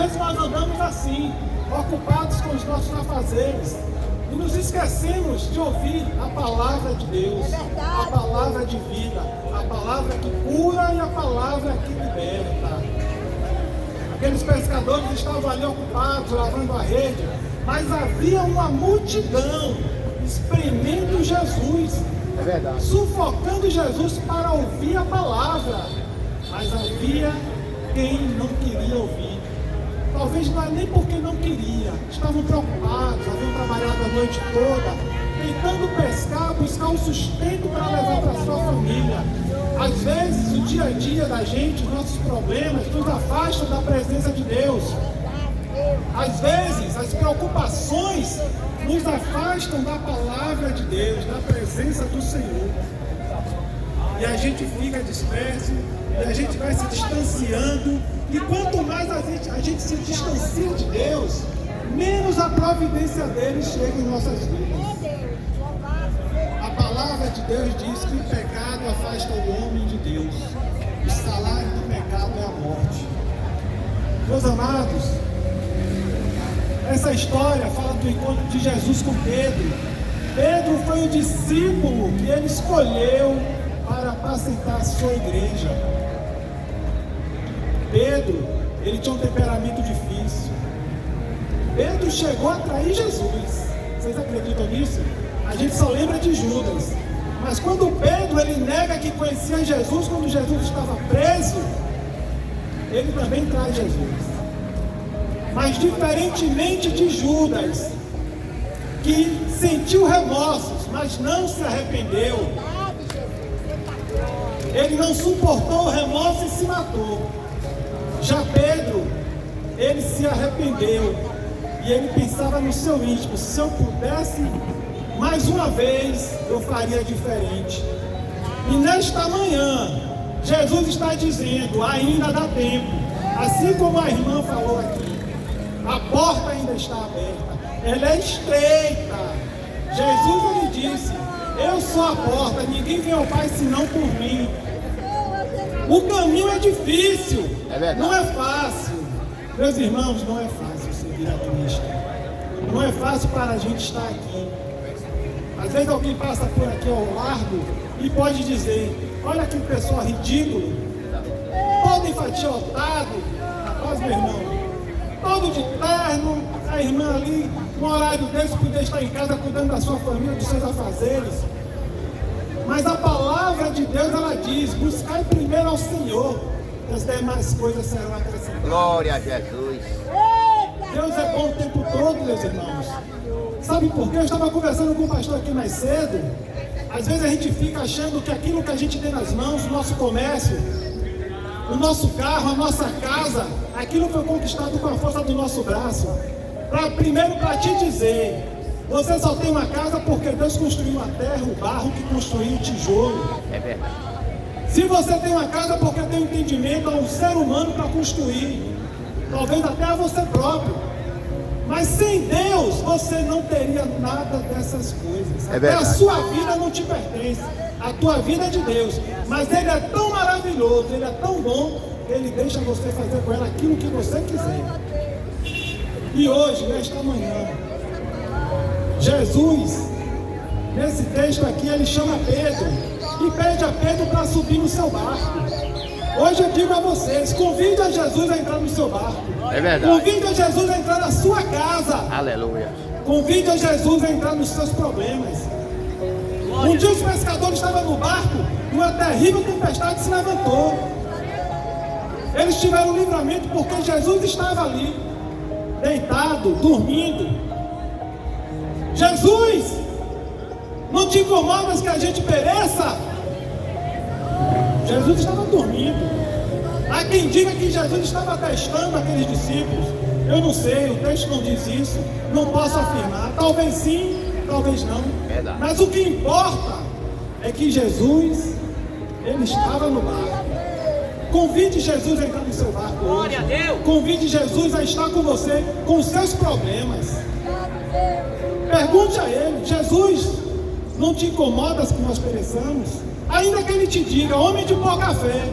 vezes nós andamos assim, ocupados com os nossos afazeres, e nos esquecemos de ouvir a palavra de Deus, a palavra de vida, a palavra que cura e a palavra que liberta. Aqueles pescadores estavam ali ocupados, lavando a rede, mas havia uma multidão espremendo Jesus, sufocando Jesus para ouvir a palavra, mas havia quem não queria ouvir. Talvez não é nem porque não queria, estavam preocupados, haviam trabalhado a noite toda, tentando pescar, buscar um sustento para levar para a sua família. Às vezes, o dia a dia da gente, nossos problemas, nos afastam da presença de Deus. Às vezes, as preocupações nos afastam da palavra de Deus, da presença do Senhor. E a gente fica disperso, e a gente vai se distanciando, e quanto mais a gente se distancia de Deus, menos a providência dele chega em nossas vidas. A palavra de Deus diz que o pecado afasta o homem de Deus. O salário do pecado é a morte. Meus amados, essa história fala do encontro de Jesus com Pedro. Pedro foi o discípulo que ele escolheu para apacentar a sua igreja. Pedro, ele tinha um temperamento difícil. Pedro chegou a trair Jesus. Vocês acreditam nisso? A gente só lembra de Judas. Mas quando Pedro, ele nega que conhecia Jesus, quando Jesus estava preso, ele também trai Jesus. Mas diferentemente de Judas, que sentiu remorsos, mas não se arrependeu, ele não suportou o remorso e se matou. Já Pedro, ele se arrependeu e ele pensava no seu íntimo: se eu pudesse, mais uma vez eu faria diferente. E nesta manhã, Jesus está dizendo: ainda dá tempo. Assim como a irmã falou aqui, a porta ainda está aberta, ela é estreita. Jesus, ele disse: eu sou a porta, ninguém vem ao Pai senão por mim. O caminho é difícil, não é fácil. Meus irmãos, não é fácil seguir a Cristo. Não é fácil para a gente estar aqui. Às vezes alguém passa por aqui ao largo e pode dizer: olha que pessoa ridícula, todo enfatiotado. Rapaz, meu irmão, todo de terno, a irmã ali, no horário desse, podia estar em casa cuidando da sua família, dos seus afazeres. Mas a palavra de Deus, ela diz: buscai primeiro ao Senhor, e as demais coisas serão acrescentadas. Glória a Jesus. Deus é bom o tempo todo, meus irmãos. Sabe por quê? Eu estava conversando com o pastor aqui mais cedo. Às vezes a gente fica achando que aquilo que a gente tem nas mãos, o nosso comércio, o nosso carro, a nossa casa, aquilo foi conquistado com a força do nosso braço. Primeiro para te dizer: você só tem uma casa porque Deus construiu a terra, o barro que construiu o tijolo. É verdade. Se você tem uma casa porque tem entendimento a um ser humano para construir, talvez até a você próprio. Mas sem Deus você não teria nada dessas coisas. É até verdade. a sua vida não te pertence. A tua vida é de Deus. Mas Ele é tão maravilhoso, Ele é tão bom, que Ele deixa você fazer com ela aquilo que você quiser. E hoje, nesta manhã, Jesus, nesse texto aqui, ele chama Pedro e pede a Pedro para subir no seu barco. Hoje eu digo a vocês: convide a Jesus a entrar no seu barco. É verdade. Convide a Jesus a entrar na sua casa. Aleluia. Convide a Jesus a entrar nos seus problemas. Um dia os pescadores estavam no barco e uma terrível tempestade se levantou. Eles tiveram livramento porque Jesus estava ali, deitado, dormindo. Jesus, não te incomodas que a gente pereça? Jesus estava dormindo. Há quem diga que Jesus estava testando aqueles discípulos. Eu não sei, o texto não diz isso, não posso afirmar. Talvez sim, talvez não. Verdade. Mas o que importa é que Jesus, ele estava no barco. Convide Jesus a entrar no seu barco hoje. Convide Jesus a estar com você, com os seus problemas. Pergunte a Ele: Jesus, não te incomodas que nós pereçamos? Ainda que Ele te diga: homem de pouca fé,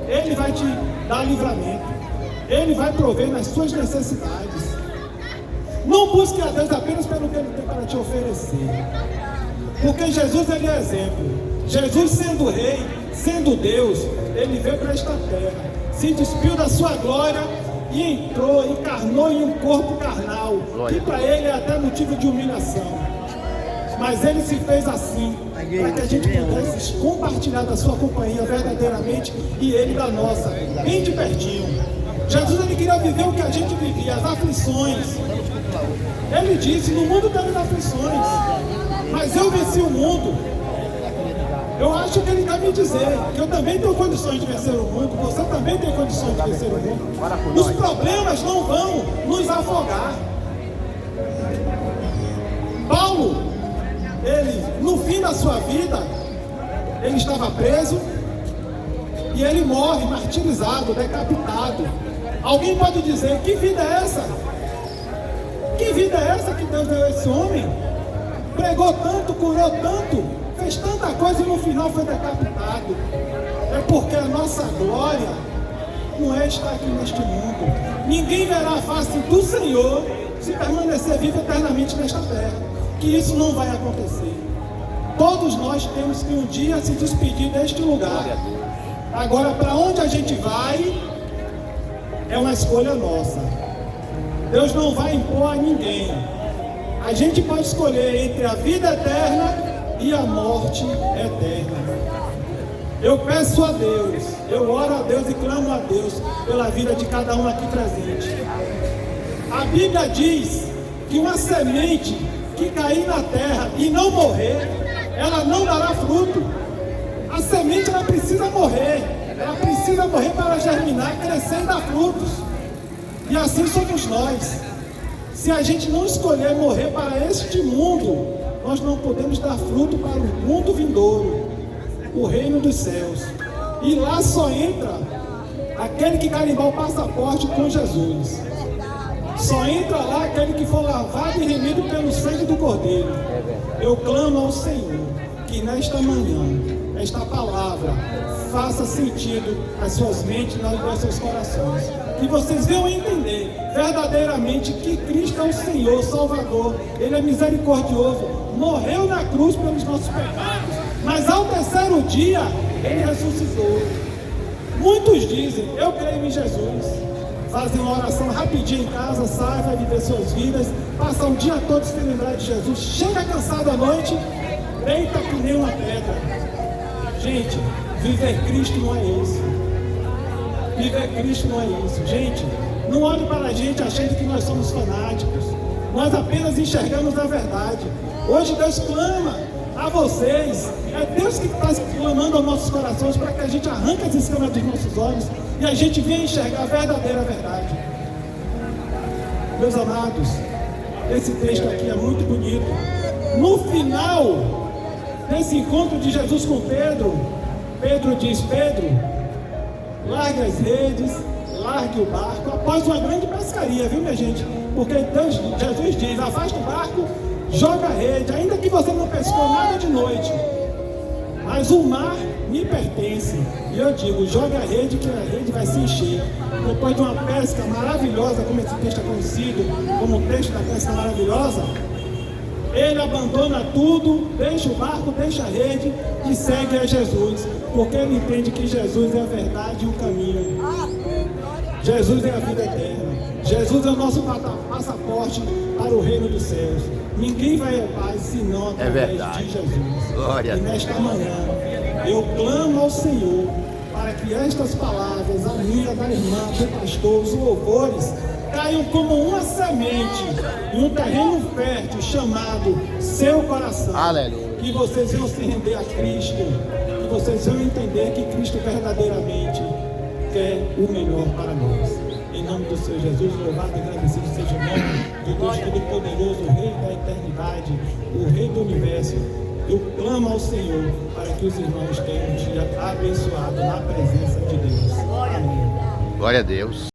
Ele vai te dar livramento. Ele vai prover nas suas necessidades. Não busque a Deus apenas pelo que Ele tem para te oferecer. Porque Jesus, Ele é exemplo. Jesus, sendo rei, sendo Deus, Ele veio para esta terra, se despiu da sua glória e entrou, encarnou em um corpo carnal, que para Ele é até motivo de humilhação. Mas Ele se fez assim, para que a gente pudesse compartilhar da sua companhia verdadeiramente e Ele da nossa, bem de pertinho. Jesus, Ele queria viver o que a gente vivia, as aflições. Ele disse, no mundo temos aflições, mas eu venci o mundo. Eu acho que Ele quer me dizer que eu também tenho condições de vencer o mundo, você também tem condições de vencer o mundo. Os problemas não vão nos afogar. Paulo, ele, no fim da sua vida, ele estava preso e ele morre martirizado, decapitado. Alguém pode dizer, que vida é essa? Que vida é essa que Deus deu a esse homem? Pregou tanto, curou tanto, fez tanta coisa e no final foi decapitado. É porque a nossa glória não é estar aqui neste mundo. Ninguém verá a face do Senhor se permanecer vivo eternamente nesta terra. Que isso não vai acontecer. Todos nós temos que um dia se despedir deste lugar. Agora, para onde a gente vai, é uma escolha nossa. Deus não vai impor a ninguém. A gente pode escolher entre a vida eterna e a morte eterna. Eu peço a Deus, eu oro a Deus e clamo a Deus pela vida de cada um aqui presente. A Bíblia diz que uma semente que cair na terra e não morrer, ela não dará fruto. A semente, ela precisa morrer. Ela precisa morrer para germinar, crescer e dar frutos. E assim somos nós. Se a gente não escolher morrer para este mundo, nós não podemos dar fruto para o mundo vindouro, o reino dos céus. E lá só entra aquele que carimbar o passaporte com Jesus. Só entra lá aquele que for lavado e remido pelo sangue do Cordeiro. Eu clamo ao Senhor que nesta manhã, esta palavra faça sentido às suas mentes e aos seus corações. Que vocês venham entender verdadeiramente que Cristo é o Senhor, Salvador. Ele é misericordioso, morreu na cruz pelos nossos pecados, mas ao terceiro dia Ele ressuscitou. Muitos dizem, eu creio em Jesus, fazem uma oração rapidinho em casa, sai, vai viver suas vidas, passa o dia todo sem lembrar de Jesus, chega cansado à noite, deita que nem uma pedra. Gente, viver Cristo não é isso. Viver Cristo não é isso. Gente, não olhe para a gente achando que nós somos fanáticos. Nós apenas enxergamos a verdade. Hoje Deus clama a vocês. É Deus que está clamando aos nossos corações para que a gente arranque as escamas dos nossos olhos e a gente venha enxergar a verdadeira verdade. Meus amados, esse texto aqui é muito bonito. No final desse encontro de Jesus com Pedro, Pedro diz, Pedro, largue as redes, largue o barco, após uma grande pescaria, viu minha gente? Porque Deus, Jesus diz, afasta o barco, joga a rede, ainda que você não pescou nada de noite, mas o mar me pertence. E eu digo, joga a rede que a rede vai se encher. Depois de uma pesca maravilhosa, como esse texto é conhecido, como o texto da pesca maravilhosa, ele abandona tudo, deixa o barco, deixa a rede e segue a Jesus, porque ele entende que Jesus é a verdade e o caminho. Jesus é a vida eterna. Jesus é o nosso passaporte para o reino dos céus. Ninguém vai ao Pai senão através de Jesus. Glória. E nesta manhã eu clamo ao Senhor para que estas palavras, a minha, da irmã, do pastor, os louvores, caiam como uma semente em um terreno fértil chamado seu coração. Aleluia. Que vocês venham se render a Cristo, que vocês venham entender que Cristo verdadeiramente quer o melhor para nós. Em nome do Senhor Jesus, louvado e agradecido seja o nome de Deus Todo-Poderoso, o Rei da eternidade, o Rei do universo. Eu clamo ao Senhor para que os irmãos tenham um dia abençoado na presença de Deus. Amém. Glória a Deus.